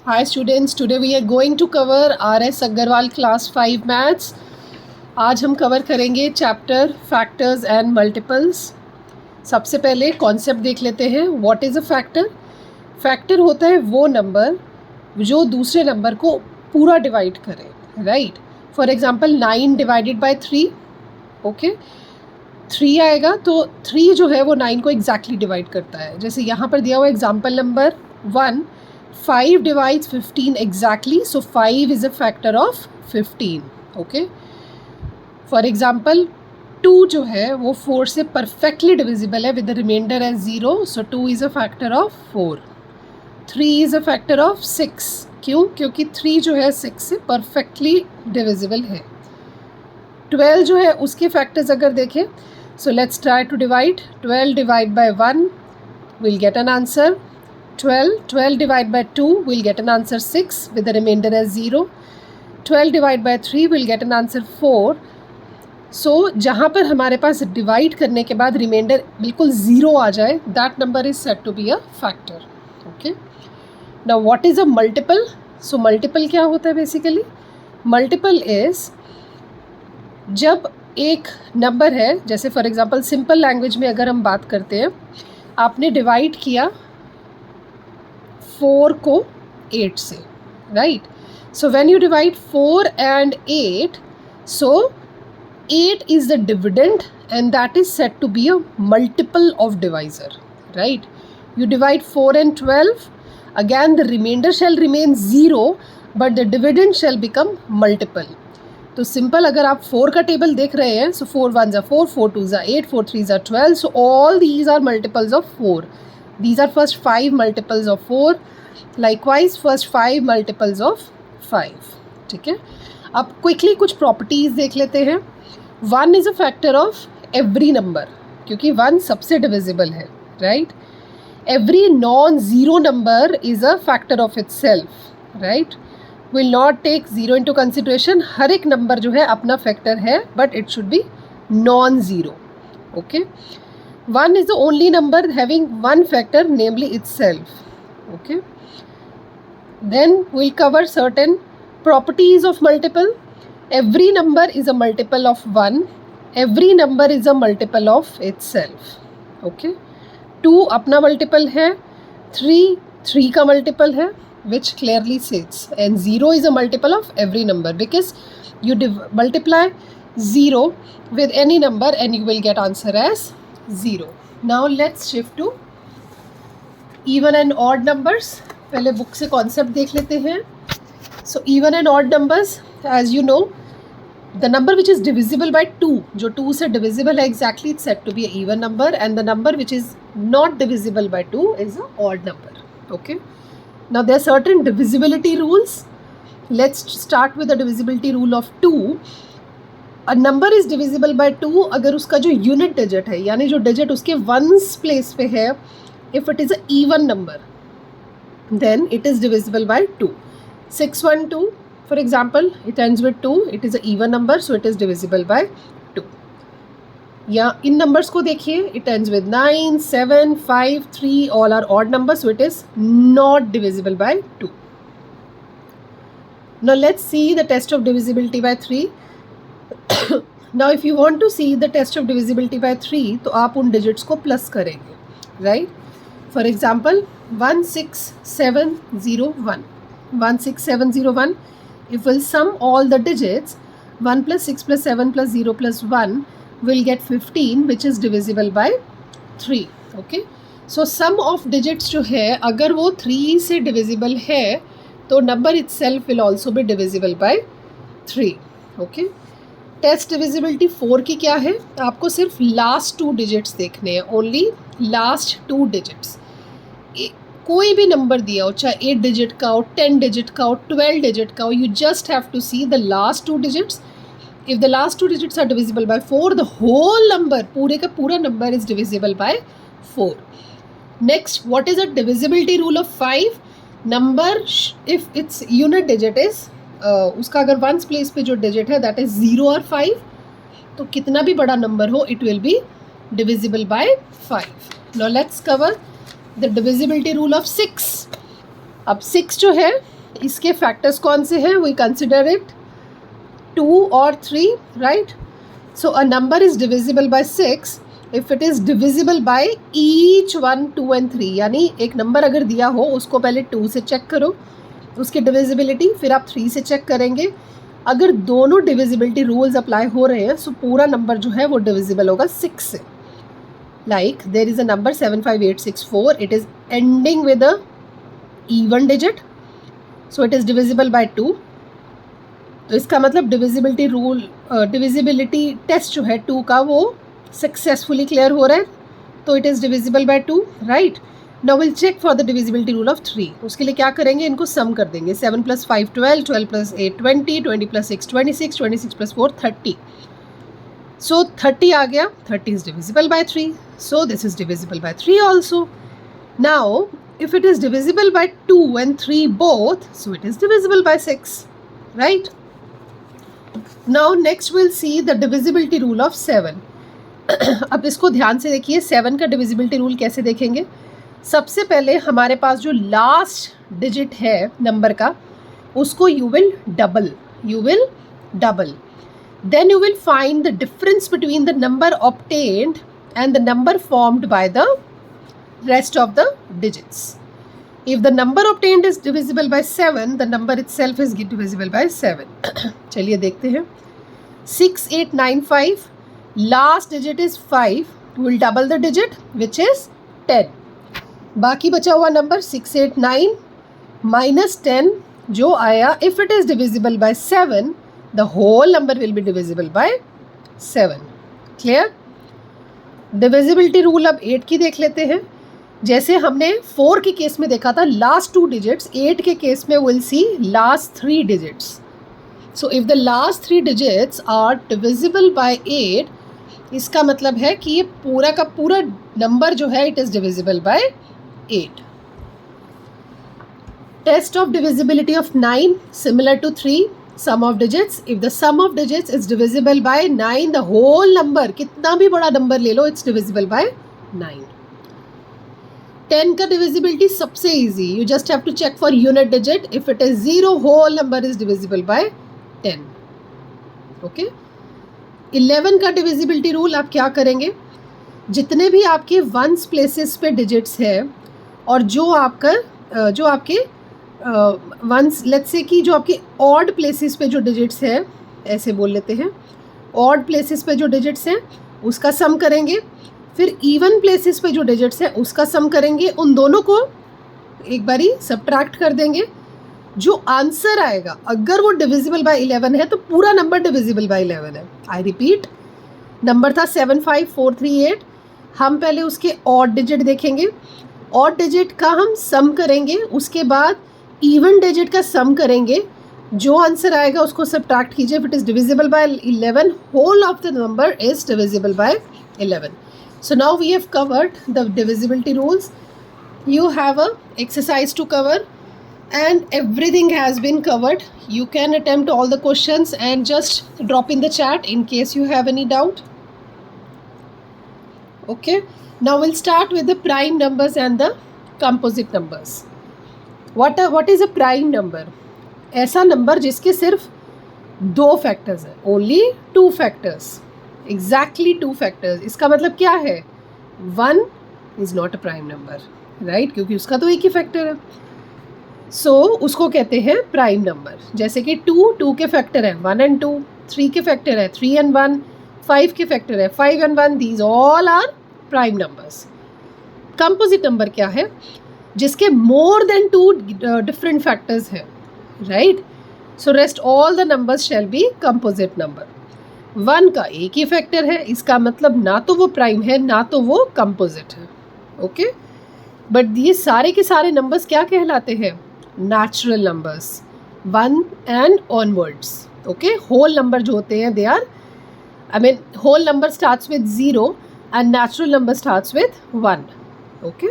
Hi students, today we are going to cover R.S. Agarwal class 5 maths. आज हम cover करेंगे chapter factors and multiples. सबसे पहले concept देख लेते हैं. What is a factor? Factor होता है वो नंबर जो दूसरे नंबर को पूरा डिवाइड करे, right. For example 9 divided by 3, okay, 3 आएगा तो 3 जो है वो 9 को एग्जैक्टली डिवाइड करता है. जैसे यहाँ पर दिया हुआ example number 1, 5 divides 15 exactly, so 5 is a factor of 15. Okay. For example, 2 जो है वो 4 से perfectly divisible है with the remainder as 0, so 2 is a factor of 4. 3 is a factor of 6. क्यों? क्योंकि 3 जो है 6 से perfectly divisible है. 12 जो है उसके factors अगर देखें, so let's try to divide. 12 divide by 1, we'll get an answer 12. 12 divided by 2, we'll get an answer 6 with the remainder as 0. 12 divided by 3, we'll get an answer 4. So जहाँ पर हमारे पास divide करने के बाद रिमाइंडर बिल्कुल zero आ जाए, that number is said to be a factor. Okay. Now what is a multiple? So multiple क्या होता है बेसिकली? मल्टीपल इज़ जब एक नंबर है, जैसे फॉर एग्जांपल सिंपल लैंग्वेज में अगर हम बात करते हैं, आपने डिवाइड किया 4 को 8 से, right. So when you divide 4 and 8, so 8 is the dividend and that is said to be a multiple of divisor, right. You divide 4 and 12, again the remainder shall remain 0 but the dividend shall become multiple. तो simple अगर आप 4 का table देख रहे हैं, so 4 1s are 4, 4 2s are 8, 4 3s are 12, so all these are multiples of 4. These are first 5 multiples of 4. Likewise, first 5 multiples of 5. ठीक है. अब क्विकली कुछ प्रॉपर्टीज़ देख लेते हैं. 1 is a factor of every number, क्योंकि 1 सबसे डिविजिबल है, right. Every non zero number is a factor of itself, right. Will not take zero into consideration. हर एक नंबर जो है अपना फैक्टर है, but it should be non zero. Okay. 1 is the only number having one factor, namely itself. Okay. Then we'll cover certain properties of multiple. Every number is a multiple of 1. Every number is a multiple of itself. Okay. 2 अपना multiple है. 3 का multiple है, which clearly says. And 0 is a multiple of every number because you multiply 0 with any number and you will get answer as 0. Now let's shift to even and odd numbers. पहले book से concept देख लेते हैं. So even and odd numbers, as you know, the number which is divisible by 2, जो 2 से divisible है exactly, it's said to be an even number, and the number which is not divisible by 2 is an odd number. Okay. Now there are certain divisibility rules. Let's start with the divisibility rule of 2. A number is divisible by 2 अगर उसका जो unit digit है, यानी जो digit उसके once place पे है, if it is a even number then it is divisible by 2. 612 for example, it ends with 2, it is a even number, so it is divisible by 2. या इन numbers को देखिए, it ends with 9, 7, 5, 3, all are odd numbers, so it is not divisible by 2. Now let's see the test of divisibility by 3. Now if you want to see the test of divisibility by 3, तो आप उन digits को plus करेंगे, right. For example 16701, 16701, if we'll sum all the digits, 1 plus 6 plus 7 plus 0 plus 1 will get 15, which is divisible by 3. Okay. So sum of digits जो है अगर वो 3 से divisible है तो number itself will also be divisible by 3. Okay. Test divisibility 4 की क्या है? आपको सिर्फ लास्ट 2 डिजिट्स देखने हैं, ओनली लास्ट 2 डिजिट्स. कोई भी नंबर दिया हो, चाहे 8 डिजिट का हो, 10 डिजिट का हो, 12 डिजिट का हो, you just have to see the last 2 digits. If the last 2 digits are divisible by 4, the whole number, पूरे का पूरा number is divisible by 4. Next, what is a divisibility rule of 5? Number if its unit digit is उसका अगर once place पे जो digit है that is 0 और 5, तो कितना भी बड़ा नंबर हो it will be divisible by 5. Now let's cover the divisibility rule of 6. अब 6 जो है इसके फैक्टर्स कौन से हैं? वी कंसिडर इट 2 और 3, right? So a number is divisible bye 6 if it is divisible by each 1, 2 and 3। यानी एक नंबर अगर दिया हो उसको पहले 2 से चेक करो उसकी डिविजिबिलिटी, फिर आप 3 से चेक करेंगे। अगर दोनों डिविजिबिलिटी रूल्स अप्लाई हो रहे हैं सो पूरा नंबर जो है वो डिविजिबल होगा 6 से। Like there is a number 75864, it is ending with a even digit, so it is divisible by 2। तो इसका मतलब डिविजिबिलिटी रूल, डिविजिबिलिटी टेस्ट जो है 2 का वो सक्सेसफुली क्लियर हो रहा है, तो it is divisible by 2, right? Now will check for the divisibility rule of 3। उसके लिए क्या करेंगे? इनको सम कर देंगे। 7 + 5 12, 12 + 8 20, 20 + 6 26, 26 + 4 30। सो 30 आ गया, 30 is divisible by 3, so this is divisible by 3 also। Now if it is divisible by 2 and 3 both, so it is divisible by 6, right? Now next we'll see the divisibility rule of 7। अब इसको ध्यान से देखिए, 7 का divisibility rule कैसे देखेंगे? सबसे पहले हमारे पास जो लास्ट डिजिट है नंबर का उसको you will double, then you will find the difference between the number obtained and the number formed by the rest of the digits। If the number obtained is divisible by 7, the number itself is divisible by 7। चलिए देखते हैं। 6895, last digit is 5, we'll double the digit which is 10। बाकी बचा हुआ number 689 minus 10 जो आया, if it is divisible by 7, the whole number will be divisible by 7। Clear? Divisibility rule अब 8 की देख लेते हैं। जैसे हमने 4 के केस में देखा था लास्ट 2 डिजिट्स, 8 के केस में will see last 3 digits. So if the last 3 digits are divisible by 8, इसका मतलब है कि ये पूरा का पूरा नंबर जो है it is divisible by 8। Test of divisibility of 9 similar to 3 sum of digits. If the sum of digits is divisible by 9, the whole number, कितना भी बड़ा नंबर ले लो, इट्स डिविजिबल बाय 9। 10 का डिविजिबिलिटी सबसे easy, you just have to check for unit digit. If it is 0, whole number is divisible by 10। Okay. 11 का divisibility rule आप क्या करेंगे? जितने भी आपके वंस प्लेसेस पे डिजिट्स है और जो आपके वंस, लेट्स से कि जो आपके ऑड प्लेसेस पे जो डिजिट्स है, ऐसे बोल लेते हैं, ऑड प्लेसेस पे जो डिजिट्स हैं उसका सम करेंगे, फिर इवन प्लेसेस पे जो डिजिट्स है उसका सम करेंगे, उन दोनों को एक बारी सब्ट्रैक्ट कर देंगे। जो आंसर आएगा अगर वो डिविजिबल बाय 11 है तो पूरा नंबर डिविजिबल बाय 11 है। आई रिपीट, नंबर था 75438, हम पहले उसके ऑड डिजिट देखेंगे, ऑड डिजिट का हम सम करेंगे, उसके बाद इवन डिजिट का सम करेंगे, जो आंसर आएगा उसको सब्ट्रैक्ट कीजिए। If it is divisible by 11, whole of the number is divisible by 11। So now we have covered the divisibility rules. You have a exercise to cover and everything has been covered. You can attempt all the questions and just drop in the chat in case you have any doubt. Okay. Now we'll start with the prime numbers and the composite numbers. What is a prime number? ऐसा number जिसके सिर्फ 2 factors हैं, only 2 factors. Exactly 2 factors. इसका मतलब क्या है? 1 is not a prime number, right? क्योंकि उसका तो एक ही फैक्टर है। सो उसको कहते हैं प्राइम नंबर। जैसे कि 2 के फैक्टर है 1 and 2, 3 के फैक्टर है 3 and 1, 5 के फैक्टर है 5 and 1, these all are prime numbers. Composite number क्या है? जिसके मोर देन 2 डिफरेंट फैक्टर्स हैं, right? So rest all the numbers shall be composite number. 1 का एक ही फैक्टर है, इसका मतलब ना तो वो प्राइम है ना तो वो कंपोजिट है। ओके, बट ये सारे के सारे नंबर्स क्या कहलाते हैं? Natural numbers, 1 and onwards. Okay, whole number जो होते हैं they are, I mean whole number starts with 0 and natural number starts with 1। Okay,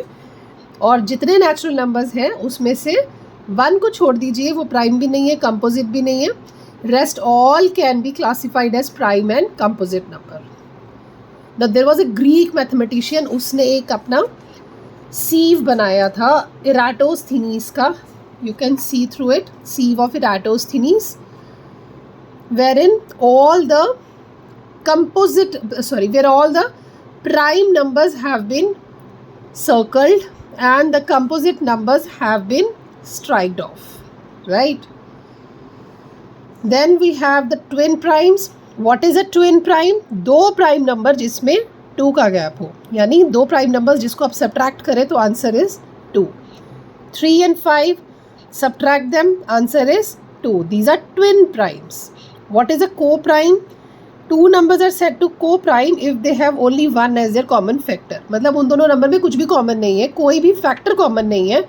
और जितने नेचुरल नंबर्स हैं उसमें से 1 को छोड़ दीजिए, वो प्राइम भी नहीं है कंपोजिट भी नहीं है, rest all can be classified as prime and composite number. Now there was a Greek mathematician, उसने एक अपना sieve बनाया था, Eratosthenes का, you can see through it, sieve of Eratosthenes, wherein all the where all the prime numbers have been circled and the composite numbers have been striked off, right? Then we have the twin primes. What is a twin prime? दो prime number जिसमें 2 का gap हो, यानी दो prime numbers जिसको आप subtract करें तो answer is 2. 3 and 5, subtract them, answer is 2. These are twin primes. What is a co-prime? Two numbers are said to co-prime if they have only one as their common factor. मतलब उन दोनों number में कुछ भी common नहीं है, कोई भी फैक्टर कॉमन नहीं है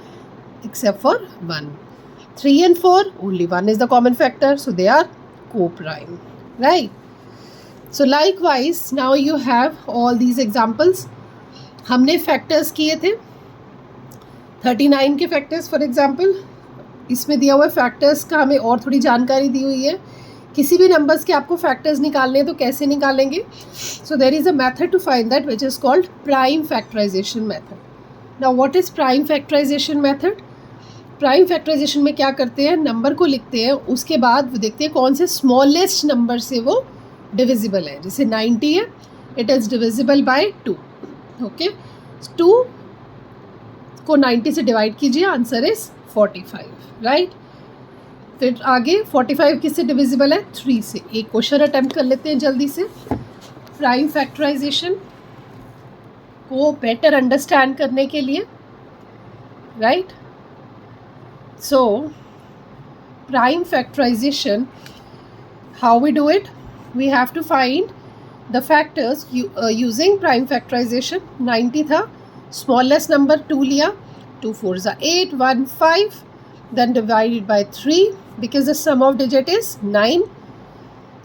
except for 1. 3 and 4, only one is the common factor, so they are co-prime, right? So likewise, now you have all these examples. हमने फैक्टर्स किए थे 39 के फैक्टर्स फॉर एग्जाम्पल. इसमें दिया हुआ फैक्टर्स का हमें और थोड़ी जानकारी दी हुई है. किसी भी नंबर्स के आपको फैक्टर्स निकालने हैं तो कैसे निकालेंगे? So there is a method to find that which is called prime factorisation method. Now what is prime factorisation method? Prime factorisation में क्या करते हैं, नंबर को लिखते हैं, उसके बाद देखते हैं कौन से स्मॉलेस्ट नंबर से वो डिविजिबल है. जैसे 90 है, it is divisible by 2. Okay, 2 को 90 से डिवाइड कीजिए, आंसर इज 45, राइट? फिर आगे 45 किससे डिविजिबल है? 3 से. एक क्वेश्चन अटेम्प्ट कर लेते हैं जल्दी से. प्राइम फैक्टराइजेशन को बेटर अंडरस्टैंड करने के लिए, right? So prime factorization, how we do it? We have to find the factors using prime factorization. 90 था, smallest number 2 लिया, 2 4s are 8, 1 5, then divided by 3 because the sum of digit is 9.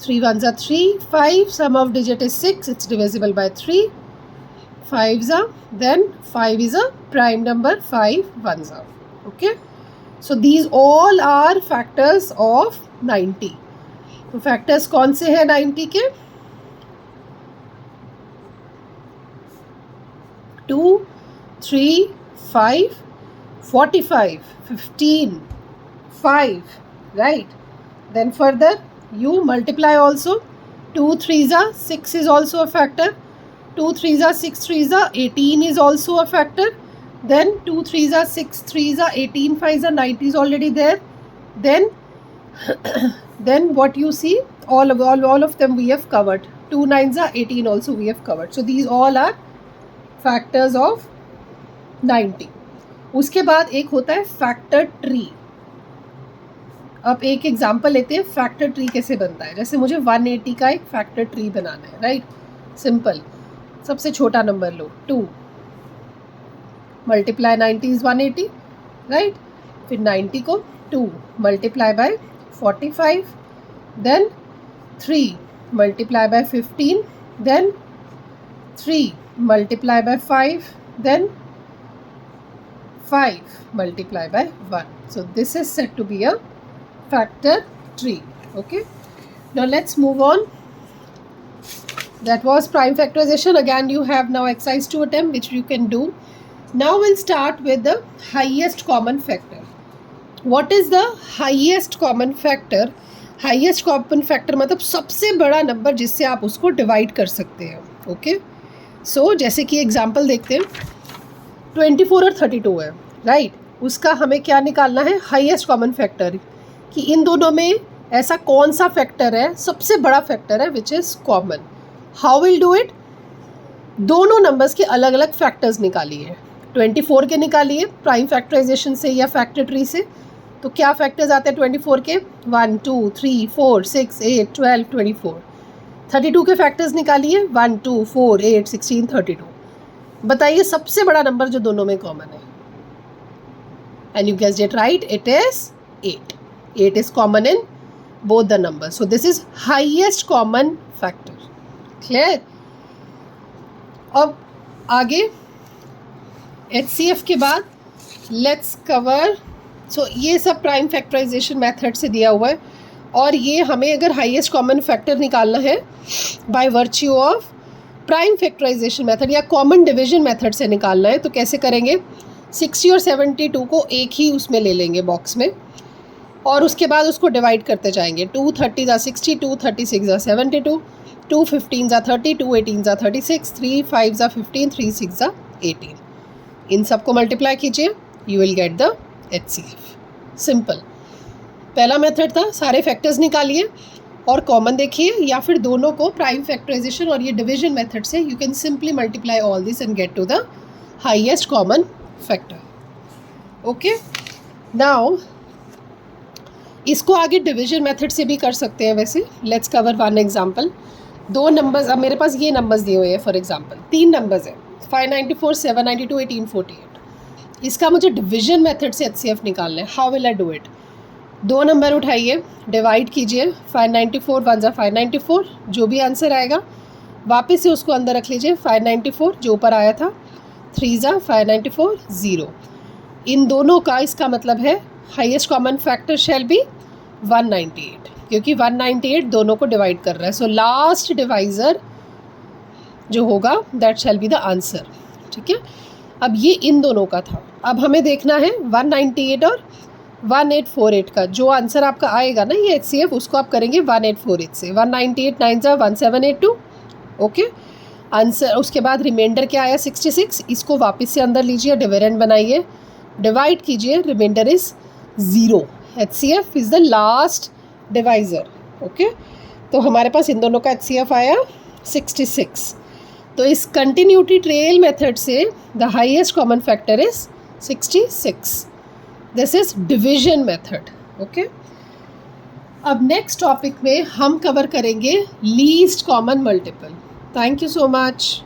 3 1s are 3, 5, sum of digit is 6, it's divisible by 3. 5s are, then 5 is a prime number, 5 1s are. Okay, so these all are factors of 90. तो factors कौन से हैं 90 के? 2, 3, 5, 45, 15, 5, right? Then further you multiply also. 2 3s are 6 is also a factor. 2 3s are 6 3s are 18 is also a factor. Then 2 3s are 6 3s are 18, 5s are 90 is already there. Then what you see, all of them we have covered. 2 9s are 18 also we have covered. So these all are factors of 90. उसके बाद एक होता है factor tree. अब एक example लेते हैं factor tree कैसे बनता है. जैसे मुझे 180 का एक फैक्टर ट्री बनाना है, राइट? सिंपल, सबसे छोटा नंबर लो 2, मल्टीप्लाई 90 इज 180, राइट? फिर 90 को 2 multiply by 45, then 3 multiply by 15, then 3 multiply by 5, then 5 multiply by 1. So this is said to be a factor tree. Okay, now let's move on. That was prime factorization. Again you have now exercise 2 attempt which you can do. Now we'll start with the highest common factor. What is the highest common factor? Highest common factor मतलब सबसे बड़ा number जिससे आप उसको divide कर सकते हैं. Okay, सो जैसे कि एग्जाम्पल देखते हैं, 24 और 32 है, राइट? उसका हमें क्या निकालना है? हाईएस्ट कॉमन फैक्टर, कि इन दोनों में ऐसा कौन सा फैक्टर है, सबसे बड़ा फैक्टर है which is common. How will do it? दोनों नंबर्स के अलग अलग फैक्टर्स निकालिए. 24 के निकालिए प्राइम फैक्टराइजेशन से या फैक्टर ट्री से. तो क्या फैक्टर्स आते हैं 24 के? 1 2 3 4 6 8 12 24. 32 के फैक्टर्स निकालिए, 1 2 4 8 16 32. बताइए सबसे बड़ा नंबर जो दोनों में कॉमन है. And you guessed it right, it is 8. 8 is common in both the numbers. So this is highest common factor. Clear? अब आगे HCF के बाद लेट्स कवर. सो ये सब प्राइम फैक्टराइजेशन मेथड से दिया हुआ है, और ये हमें अगर हाईएस्ट कॉमन फैक्टर निकालना है by virtue of prime factorisation method या कॉमन डिवीजन मेथड से निकालना है, तो कैसे करेंगे? 60 और 72 को एक ही उसमें ले लेंगे बॉक्स में, और उसके बाद उसको डिवाइड करते जाएंगे। 2 30 ज़ा 60, 2 36 ज़ा 72, 2 15 ज़ा 30, 2 18 ज़ा 36, 3 5 ज़ा 15, 3 6 ज़ा 18। इन सबको मल्टीप्लाई कीजिए, you will get the HCF। Simple. पहला मेथड था सारे फैक्टर्स निकालिए और कॉमन देखिए, या फिर दोनों को प्राइम फैक्टराइजेशन और ये डिवीजन मेथड से you can simply multiply all this and get to the highest common factor. Okay, now इसको आगे डिवीजन मेथड से भी कर सकते हैं। वैसे लेट्स कवर वन एग्जांपल। दो नंबर्स, अब मेरे पास ये नंबर्स दिए हुए हैं। फॉर एग्जांपल 3 नंबर्स हैं, 594, 792, 1848। इसका मुझे डिवीजन मेथड से HCF निकालना है। How will I do it? 2 number उठाइए, डिवाइड कीजिए। 594 1 ज़ा 594, जो भी आंसर आएगा वापस से उसको अंदर रख लीजिए। 594 जो ऊपर आया था, 3 ज़ा 594, 0। इन दोनों का इसका मतलब है highest common factor shall be 198, क्योंकि 198 दोनों को डिवाइड कर रहा है। सो लास्ट डिवाइज़र जो होगा that shall be the answer. ठीक है, अब ये इन दोनों का था। अब हमें देखना है 198 और 1848 का जो आंसर आपका आएगा ना ये HCF, उसको आप करेंगे 1848 से। 198 9 ज़ा 1782। ओके, आंसर उसके बाद रिमाइंडर क्या आया 66। इसको वापस से अंदर लीजिए, डिविडेंड बनाइए, डिवाइड कीजिए, remainder is 0। HCF is the last divisor. Okay, तो हमारे पास इन दोनों का HCF आया 66। तो इस कंटिन्यूटी ट्रेल मेथड से the highest common factor is 66। This is division method. Okay, अब नेक्स्ट टॉपिक में हम कवर करेंगे least common multiple. Thank you so much.